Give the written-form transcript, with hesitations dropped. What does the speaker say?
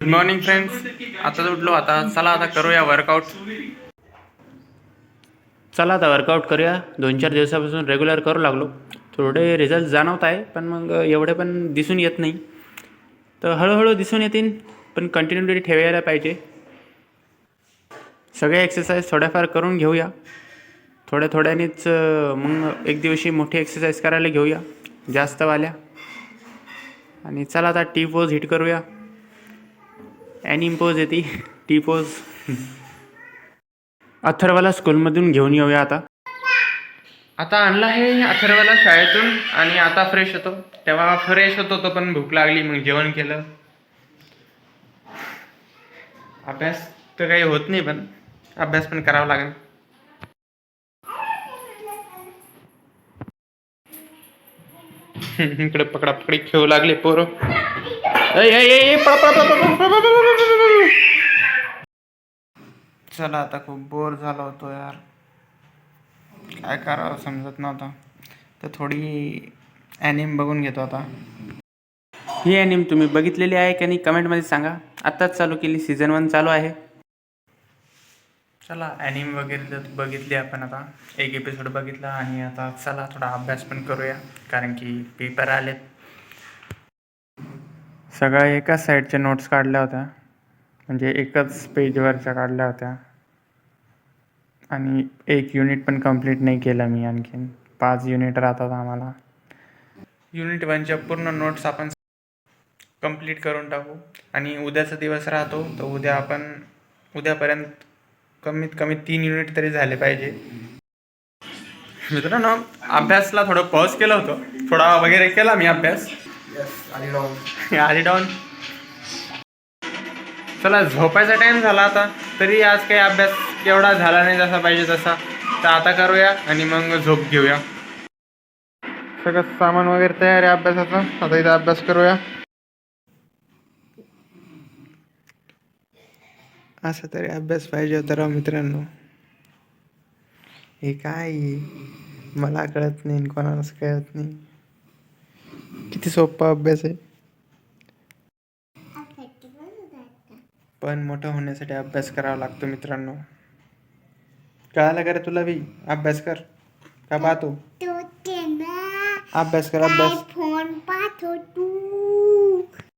Good morning friends. आता उठलो. आता चला आता करूया वर्कआउट. चला आता वर्कआउट करूया. 2-4 दिवसापासून रेग्युलर करू लागलो. थोडे रिझल्ट जाणवत आहे, पण मग एवढे पण दिसून येत नाही. तर हळूहळू दिसून येतील, पण कंटिन्युटी ठेवायला पाहिजे. सगळे एक्सरसाइज थोड्याफार करून घेऊया. थोड्या थोड्यानेच मग एक दिवशी मोठी एक्सरसाइज करायला घेऊया जास्त वाल्या. आणि चला आता टी पोज हिट करूया. ॲनिम पोज येते, टी पोज. अथर्वला स्कूलमधून घेऊन येऊया आता. आता आणला आहे अथर्वला शाळेतून आणि आता फ्रेश होतो. तेव्हा फ्रेश होतो तो पण भूक लागली, मग जेवण केलं. अभ्यास तर काही होत नाही, पण अभ्यास पण करावा लागेल. इकडे पकडापकडी खेळू लागले पोरं. चला आता खूप बोर झाला होतो यार, काय करावं समजत नव्हतं. तर थोडी ॲनिम बघून घेतो आता. ही ॲनिम तुम्ही बघितलेली आहे की नाही कमेंटमध्ये सांगा. आत्ताच चालू केली, सीझन 1 चालू आहे. चला ॲनिम वगैरे बघितली आपण. आता एक एपिसोड बघितला आणि आता चला थोडा अभ्यास पण करूया, कारण की पेपर आलेत. सगळ्या एकाच साईडच्या नोट्स काढल्या होत्या, म्हणजे एकच पेजवरच्या काढल्या होत्या. आणि एक युनिट पण कंप्लीट नाही केलं मी. आणखीन 5 युनिट राहतात आम्हाला. युनिट 1च्या पूर्ण नोट्स आपण कंप्लीट करून टाकू. आणि उद्याचा दिवस राहतो, तर उद्यापर्यंत कमीत कमी 3 युनिट तरी झाले पाहिजे. मित्रांनो, अभ्यासला थोडं पॉज केलं होतं, थोडा वगैरे केला मी अभ्यास. आली डाऊन. चला झोपायचा टाईम झाला आता, तरी आज काही अभ्यास एवढा झाला नाही जसा पाहिजे तसा. तर आता करूया आणि मग झोप घेऊया. सगळं सामान वगैरे तयार आहे अभ्यासाचं. आता इथं अभ्यास करूया. असा तरी अभ्यास पाहिजे होता राव मित्रांनो. हे काय मला कळत नाही, कोणालाच कळत नाही. किती सोपा अभ्यास आहे, पण मोठं होण्यासाठी अभ्यास करावा लागतो मित्रांनो. कळालं का रे तुला बी? अभ्यास कर. का पाहतो? अभ्यास कर, अभ्यास. फोन पाहतो तू.